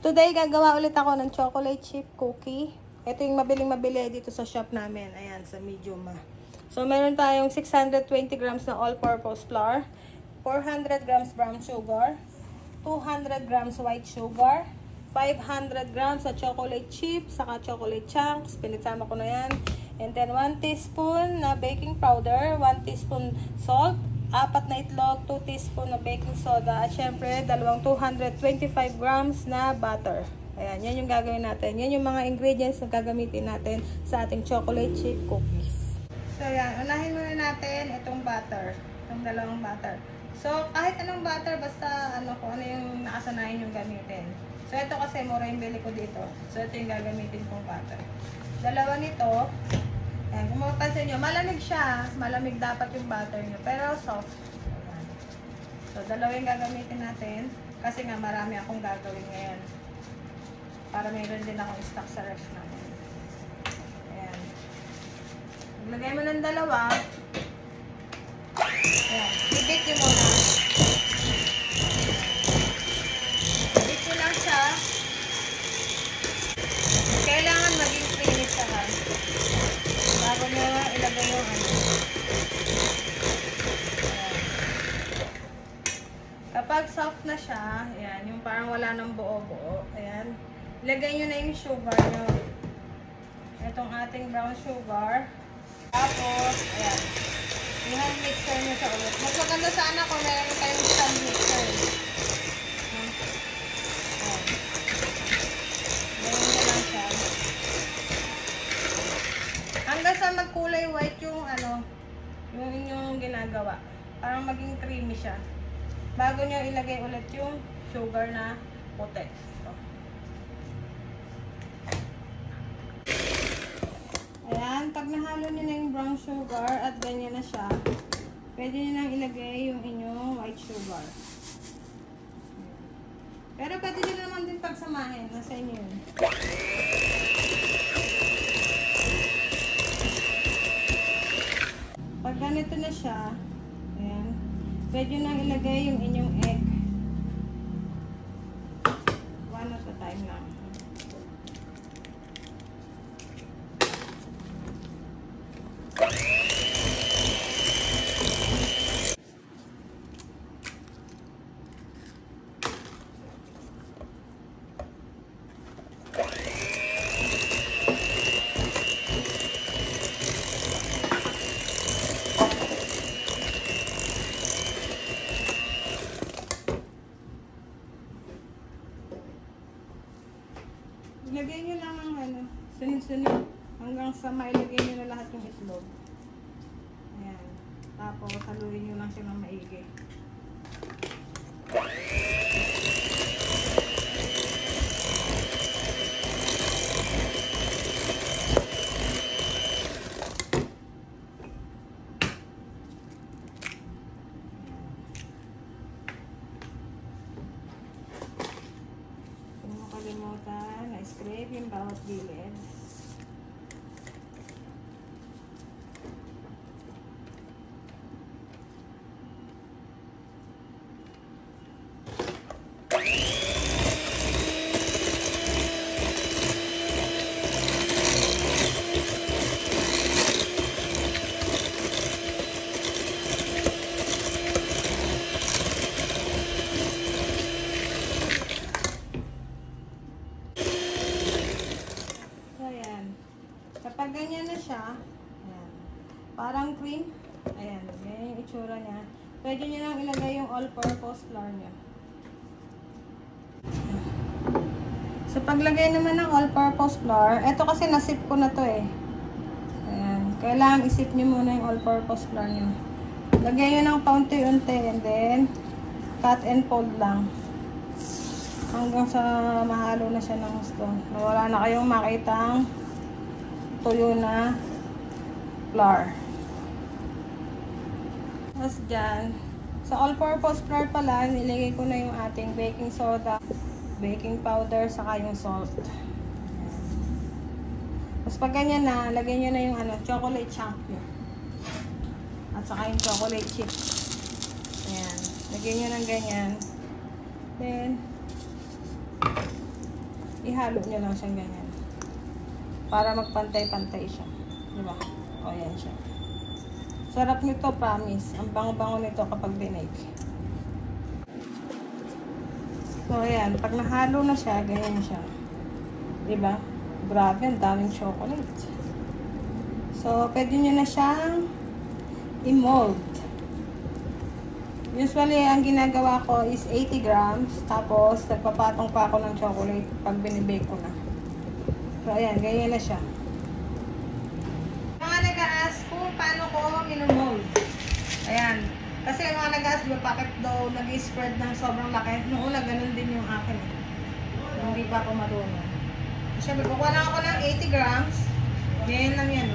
Today, gagawa ulit ako ng chocolate chip cookie. Ito yung mabiling-mabili dito sa shop namin. Ayan, sa medium. So, meron tayong 620 grams na all-purpose flour, 400 grams brown sugar, 200 grams white sugar, 500 grams sa chocolate chip, saka chocolate chunks. Pinagsama ko na yan. And then, 1 teaspoon na baking powder, 1 teaspoon salt, 4 na itlog, 2 teaspoon na baking soda, at syempre, 225 grams na butter. Ayan, yan yung gagawin natin. Yan yung mga ingredients na gagamitin natin sa ating chocolate chip cookies. So, yan. Unahin muna natin itong butter. Itong dalawang butter. So, kahit anong butter, basta kung ano yung nakasanayin yung gamitin. So, ito kasi mura yung bili ko dito. So, ito yung gagamitin kong butter. Dalawa nito. Ayan, kung mapapansin nyo, malamig siya. Malamig dapat yung butter nyo. Pero soft. Ayan. So, dalawa yung gagamitin natin. Kasi nga marami akong gagawin ngayon. Para mayroon din akong stock sa ref natin. Ayan. Maglagay mo ng dalawa. Ayan. Bibit nyo muna. Bibit nyo lang siya. Kailangan maging creamy siya ha. Bago nyo ilagay yung Kapag soft na siya, ayan, yung parang wala ng buo-buo, ayan, ilagay nyo na yung sugar nyo. Itong ating brown sugar. Tapos, ayan, i-hand mixer nyo sa ulit. Mas maganda sana kung meron kayong stand mixer. Ayan. Ganyan nyo lang siya. Hanggang sa magkulay white yung yung inyong ginagawa. Parang maging creamy siya. Bago nyo ilagay ulit yung sugar na puti. So. Ayan, pag nahalo nyo na yung brown sugar at ganyan na siya, pwede nyo nang ilagay yung inyong white sugar. Pero pwede nyo naman din pagsamahin. Nasa inyo yun. Pag ganito na siya, ayan, pwede nang ilagay yung inyong egg. One at a time lang. Ilagay nyo lang ang sunod-sunod hanggang sa mailagay nyo na lahat yung itlog. Ayan. Tapos haluin nyo lang siya ng maigi. Kalimutan na scrape yung bawat gilid. Kapag ganyan na siya, ayan, parang cream, ayan, ganyan yung itsura niya. Pwede nyo lang ilagay yung all-purpose flour niya. So, paglagay naman ng all-purpose flour, eto kasi nasip ko na to eh. Ayan, kailangan isip nyo muna yung all-purpose flour nyo. Lagay nyo ng paunti-unti and then cut and fold lang. Hanggang sa mahalo na siya ng gusto. Wala na kayong makitang tuyo na flour. Tapos dyan, sa all-purpose flour pala, nilagay ko na yung ating baking soda, baking powder, saka yung salt. Tapos pag ganyan na, lagay nyo na yung chocolate chunk nyo. At saka yung chocolate chip. Ayan. Lagyan nyo ng ganyan. Then, ihalo nyo lang siyang ganyan. Para magpantay-pantay siya. Diba? O, yan siya. Sarap nito, promise. Ang bango-bango nito kapag binake. So, ayan. Pag nahalo na siya, ganyan siya. Diba? Grabe, ang daming chocolate. So, pwede nyo na siyang i-mold. Usually, ang ginagawa ko is 80 grams. Tapos, nagpapatong pa ako ng chocolate pag binibake ko na. So, ayan. Ganyan na siya. Mga nag-a-ask kung paano ko minomold. Ayan. Kasi mga nag-a-ask, bakit daw nag-spread ng sobrang laki. Noong una, ganun din yung akin. Hindi pa ako marunong. Siyempre, kukuha lang ako ng 80 grams. Ganyan lang yan.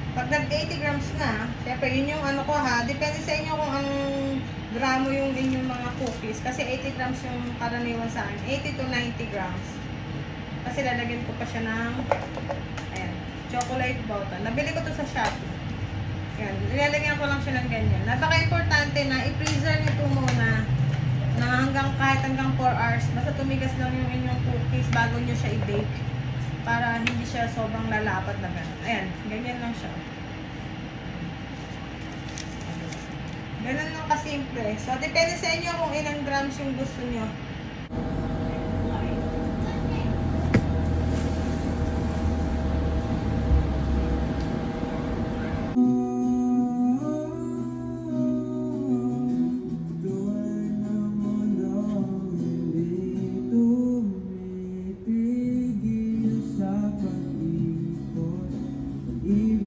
Pag nag-80 grams na, syempre yun yung ano ko ha, depende sa inyo kung anong gramo yung inyong mga cookies. Kasi 80 grams yung karaniwan sa akin. 80 to 90 grams. Kasi lalagyan ko pa siya ng, ayan, chocolate button. Nabili ko to sa Shopee. Ayan, nilalagyan ko lang siya ng ganyan. Napaka-importante na i-freezer nito muna na kahit hanggang 4 hours. Basta tumigas lang yung inyong cookies bago nyo siya i-bake. Para hindi siya sobrang lalapat na gano'n. Ayan, ganyan lang siya. Ganun lang kasimple. So, depende sa inyo kung ilang grams yung gusto nyo.